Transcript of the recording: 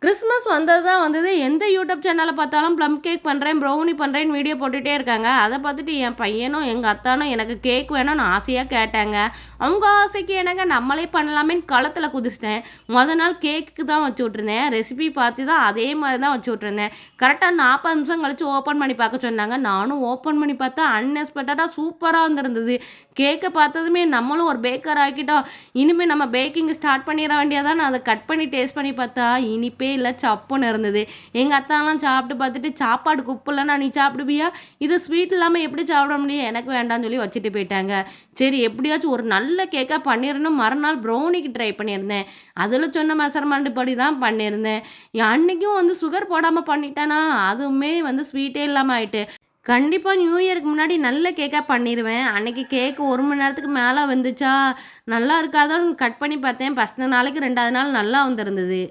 Christmas வந்தது தான் வந்தது. எந்த யூடியூப் சேனல பார்த்தாலும் ப்ளம் கேக் பண்றேன், ப்ரௌனி பண்றேன்னு வீடியோ போட்டுட்டே இருக்காங்க. அத பார்த்துட்டு என் பையனும், எங்க அத்தானும் எனக்கு கேக் வேணும்னு ஆசையா கேட்டாங்க. அவங்க ஆசைக்கு என்னங்க நம்மளே பண்ணலாமேன்னு களத்துல குதிச்சிட்டேன். நாள் கேக்குக்கு தான் வச்சு விட்டுருந்தேன். ரெசிபி பார்த்து தான் அதே மாரி தான் வச்சு விட்டுருந்தேன். கரெக்ட்டா 40 நிமிஷம் கழிச்சு ஓப்பன் பண்ணி பார்க்க சொன்னாங்க. நானும் ஓப்பன் பண்ணி பார்த்தா அன்எக்ஸ்பெக்டடா சூப்பரா வந்திருந்தது. கேக்க பார்த்ததுமே நம்மளும் ஒரு பேக்கர் ஆக்கிட்டோம். இனிமே நம்ம பேக்கிங் ஸ்டார்ட் பண்ணிற வேண்டியதான். நான் அத கட் பண்ணி டேஸ்ட் பண்ணி பார்த்தா இனிப்பே இல்ல சப்புன்னு இருந்தது. எங்க அத்தாலாம் சாப்பிட்டு பார்த்துட்டு, "சாப்பாடுக்கு உப்பு இல்லன்னா நீ சாப்பிடுவியா? இது ஸ்வீட் இல்லாம எப்படி சாப்பிட முடியும்?" எனக்கு வேண்டான்னு சொல்லி வச்சுட்டு போயிட்டாங்க. சரி எப்படியாச்சும் ஒரு நல்ல கேக்கா பண்ணிரணும். மறுநாள் ப்ரௌனிக்கு ட்ரை பண்ணியிருந்தேன். அதில சொன்ன மெஷர்மெண்ட் படி தான் பண்ணியிருந்தேன். அன்னைக்கும் வந்து சுகர் போடாம பண்ணிட்டேனா, அதுவுமே வந்து ஸ்வீட்டே இல்லாம ஆயிட்டு. கண்டிப்பா நியூ இயர்க்கு முன்னாடி நல்ல கேக்கா பண்ணிருவேன். அன்னைக்கு கேக் 1 மணி நேரத்துக்கு மேல வந்துச்சா, நல்லா இருக்காதான்னு கட் பண்ணி பார்த்தேன். ஃபர்ஸ்ட் நாளைக்கு 2வது நாள் நல்லா வந்திருந்தது.